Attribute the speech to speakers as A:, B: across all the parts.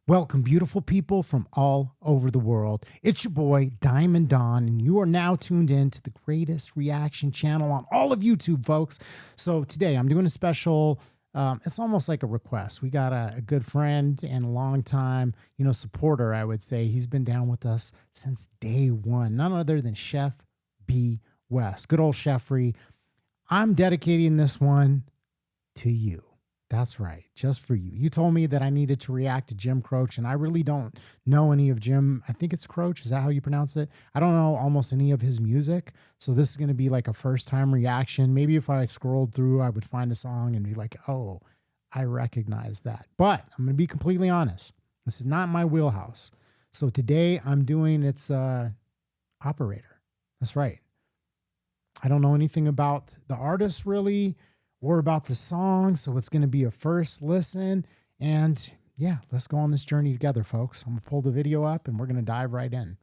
A: Welcome, beautiful people from all over the world. It's your boy, Diamond Don, and you are now tuned in to the greatest reaction channel on all of YouTube, folks. So today I'm doing a special, it's almost like a request. We got a good friend and a long time, supporter, I would say. He's been down with us since day one, none other than Chef B. West. Good old Chefry. I'm dedicating this one to you. That's right, just for you. You told me that I needed to react to Jim Croce, and I really don't know any of Jim. I think it's Croce. Is that how you pronounce it? I don't know almost any of his music, so this is going to be like a first-time reaction. Maybe if I scrolled through, I would find a song and be like, oh, I recognize that. But I'm going to be completely honest. This is not my wheelhouse. So today I'm doing its operator. That's right. I don't know anything about the artist, really, or about the song, so it's going to be a first listen. And yeah, let's go on this journey together, folks. I'm going to pull the video up and we're going to dive right in.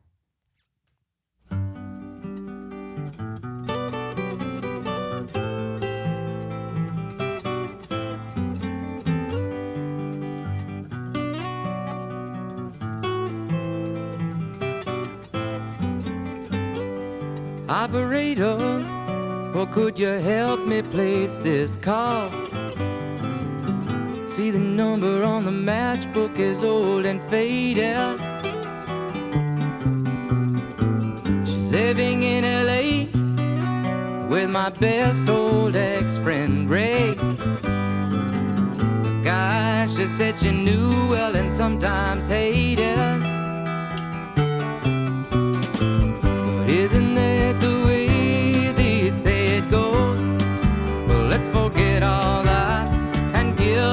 B: Operator, or could you help me place this call? See, the number on the matchbook is old and faded. She's living in LA with my best old ex-friend Ray. Gosh, she said she knew well and sometimes hated. But isn't that the way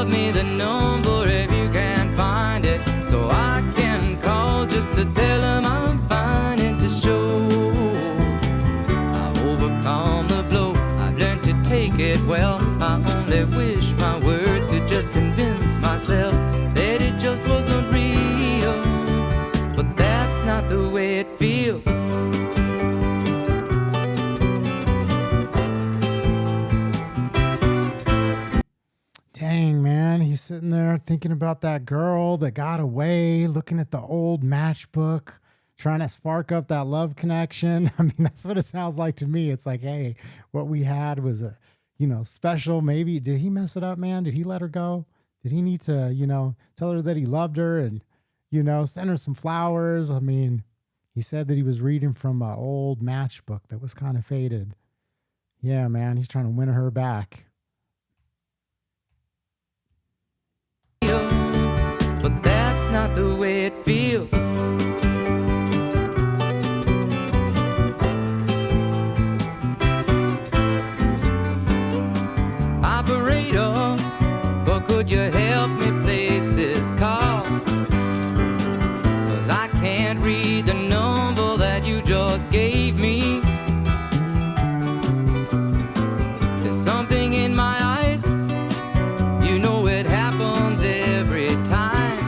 B: me the number if you can find it, so I can call just to tell him I'm fine and to show I've overcome the blow. I've learned to take it well. I only wish my words could just convince myself that it just wasn't real, but that's not the way it feels.
A: Dang, man, he's sitting there thinking about that girl that got away, looking at the old matchbook, trying to spark up that love connection. I mean, that's what it sounds like to me. It's like, hey, what we had was a, special. Maybe, did he mess it up, man? Did he let her go? Did he need to, tell her that he loved her and, send her some flowers? I mean, he said that he was reading from an old matchbook that was kind of faded. Yeah, man, he's trying to win her back.
B: But that's not the way it feels. Operator, or could you help me place this call? 'Cause I can't read the number that you just gave me. There's something in my eyes, it happens every time.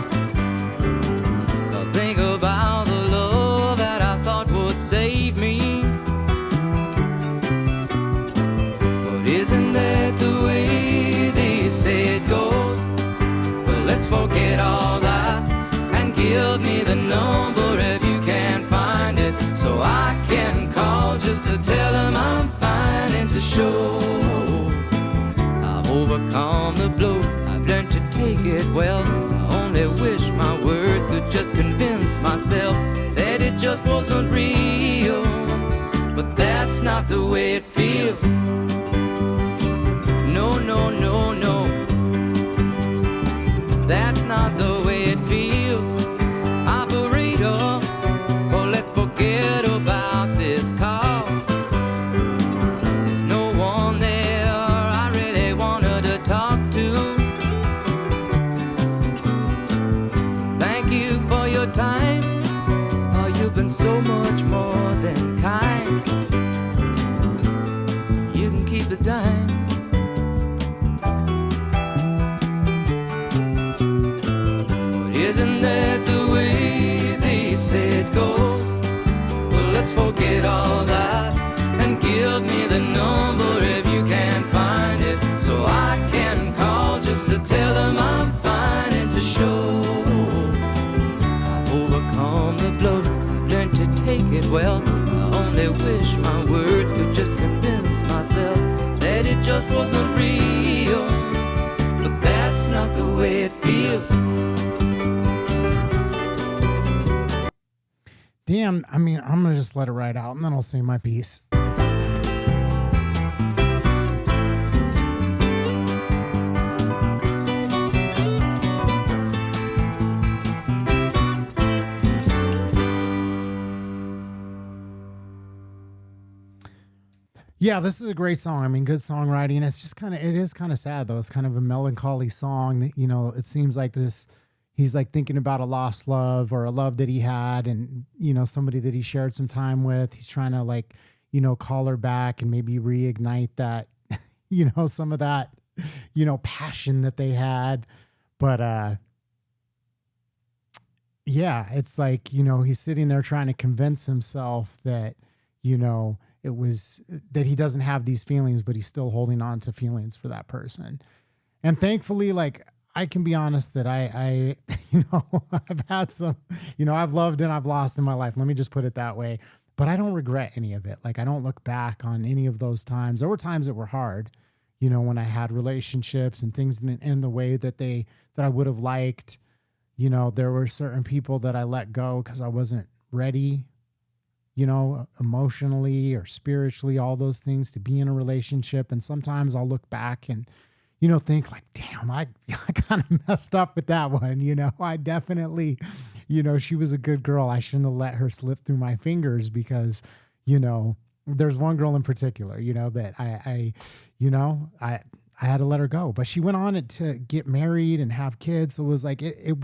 B: I think about the love that I thought would save me. But isn't that the way they say it goes? Well, let's forget all that and give me the number if you can find it, so I can call just to tell him I'm fine and to show I've overcome the blow. Learned to take it well. I only wish my words could just convince myself that it just wasn't real, but that's not the way it feels. No, no, no, no, that's not the way it feels. Operator, oh, let's forget about this call. There's no one there I really wanted to talk to. Time, oh, you've been so much more than kind. You can keep the dime. But isn't that the way they say it goes? Well, let's forget all that and give me the number if you can find it, so I can call just to tell them I'm fine and to show
A: Damn, I mean, I'm going to just let it ride out and then I'll say my piece. Yeah, this is a great song. I mean, good songwriting. It's just kind of, it is kind of sad though. It's kind of a melancholy song that, it seems like he's like thinking about a lost love or a love that he had and, somebody that he shared some time with. He's trying to like, call her back and maybe reignite that, some of that, passion that they had. But, yeah, it's like, he's sitting there trying to convince himself that, it was that he doesn't have these feelings, but he's still holding on to feelings for that person. And thankfully, like, I can be honest that I I've had some, I've loved and I've lost in my life. Let me just put it that way. But I don't regret any of it. Like, I don't look back on any of those times. There were times that were hard, when I had relationships and things in the way that I would have liked. There were certain people that I let go because I wasn't ready, emotionally or spiritually, all those things to be in a relationship. And sometimes I'll look back and, think like, damn, I kind of messed up with that one. I definitely, she was a good girl. I shouldn't have let her slip through my fingers because, there's one girl in particular, that I had to let her go, but she went on to get married and have kids. So it was like, it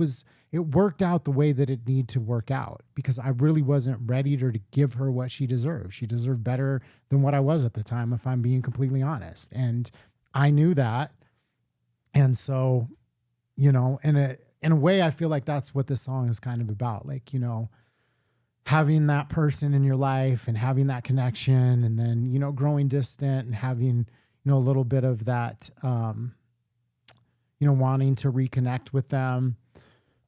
A: worked out the way that it needed to work out because I really wasn't ready to give her what she deserved. She deserved better than what I was at the time, if I'm being completely honest. And I knew that. And so, in a way, I feel like that's what this song is kind of about. Like, having that person in your life and having that connection and then, growing distant and having, a little bit of that, wanting to reconnect with them.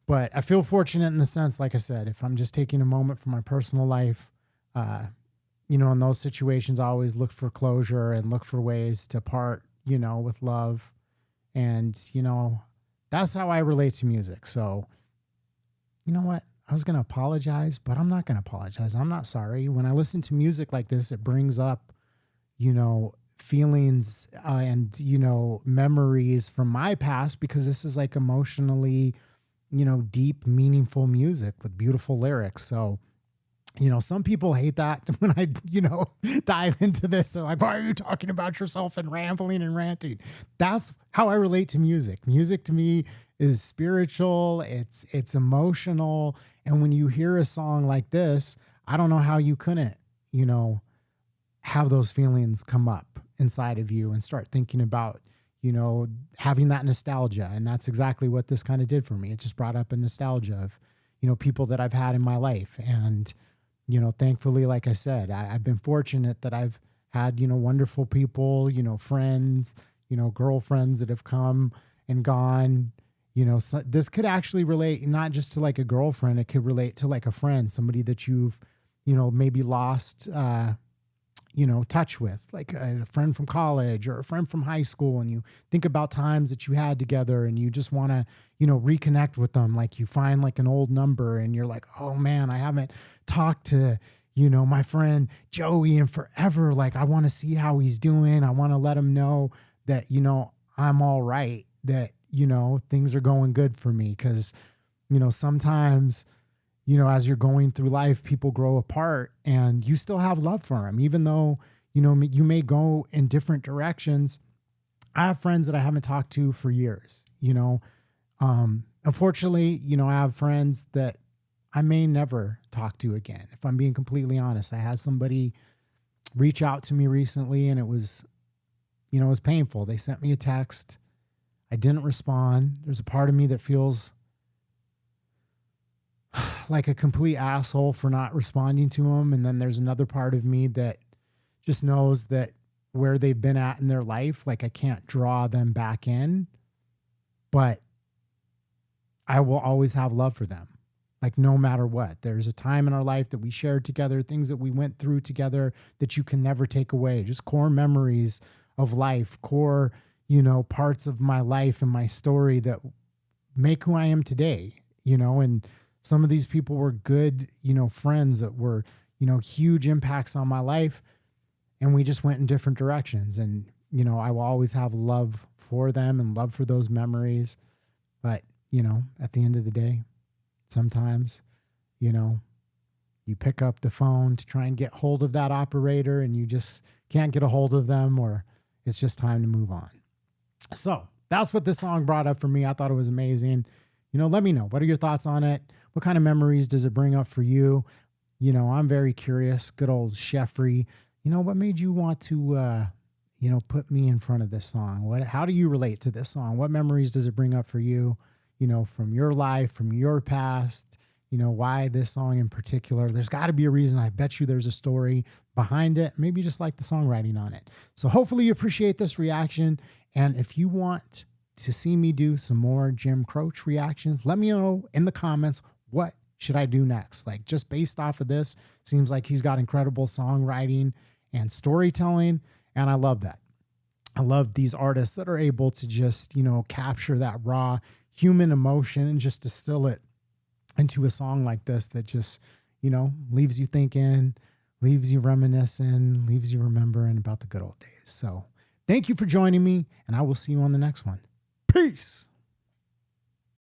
A: But I feel fortunate in the sense, like I said, if I'm just taking a moment from my personal life, in those situations, I always look for closure and look for ways to part, with love. And, that's how I relate to music. So, you know what? I was going to apologize, but I'm not going to apologize. I'm not sorry. When I listen to music like this, it brings up, feelings and, memories from my past because this is like emotionally, deep, meaningful music with beautiful lyrics. So, some people hate that when I, dive into this. They're like, why are you talking about yourself and rambling and ranting? That's how I relate to music. Music to me is spiritual. It's emotional. And when you hear a song like this, I don't know how you couldn't, have those feelings come up inside of you and start thinking about, having that nostalgia. And that's exactly what this kind of did for me. It just brought up a nostalgia of, people that I've had in my life. And, thankfully, like I said, I've been fortunate that I've had, wonderful people, friends, girlfriends that have come and gone. So this could actually relate not just to like a girlfriend. It could relate to like a friend, somebody that you've, maybe lost, touch with, like a friend from college or a friend from high school. And you think about times that you had together and you just want to, reconnect with them. Like you find like an old number and you're like, oh man, I haven't talked to, my friend Joey in forever. Like I want to see how he's doing. I want to let him know that, I'm all right, that, things are going good for me. Cause, sometimes, as you're going through life, people grow apart and you still have love for them, even though, you may go in different directions. I have friends that I haven't talked to for years, unfortunately, I have friends that I may never talk to again. If I'm being completely honest, I had somebody reach out to me recently and it was painful. They sent me a text. I didn't respond. There's a part of me that feels like a complete asshole for not responding to them. And then there's another part of me that just knows that where they've been at in their life, like I can't draw them back in, but I will always have love for them. Like no matter what, there's a time in our life that we shared together, things that we went through together that you can never take away, just core memories of life, core, parts of my life and my story that make who I am today, and Some of these people were good, friends that were, huge impacts on my life. And we just went in different directions. And, I will always have love for them and love for those memories. But, at the end of the day, sometimes, you pick up the phone to try and get hold of that operator and you just can't get a hold of them, or it's just time to move on. So that's what this song brought up for me. I thought it was amazing. Let me know. What are your thoughts on it? What kind of memories does it bring up for you? I'm very curious. Good old Sheffrey. What made you want to, put me in front of this song? How do you relate to this song? What memories does it bring up for you, from your life, from your past? Why this song in particular? There's got to be a reason. I bet you there's a story behind it. Maybe you just like the songwriting on it. So hopefully you appreciate this reaction. And if you want to see me do some more Jim Croce reactions, let me know in the comments, what should I do next? Like, just based off of this, seems like he's got incredible songwriting and storytelling. And I love that. I love these artists that are able to just, capture that raw human emotion and just distill it into a song like this that just, leaves you thinking, leaves you reminiscing, leaves you remembering about the good old days. So thank you for joining me, and I will see you on the next one. Peace.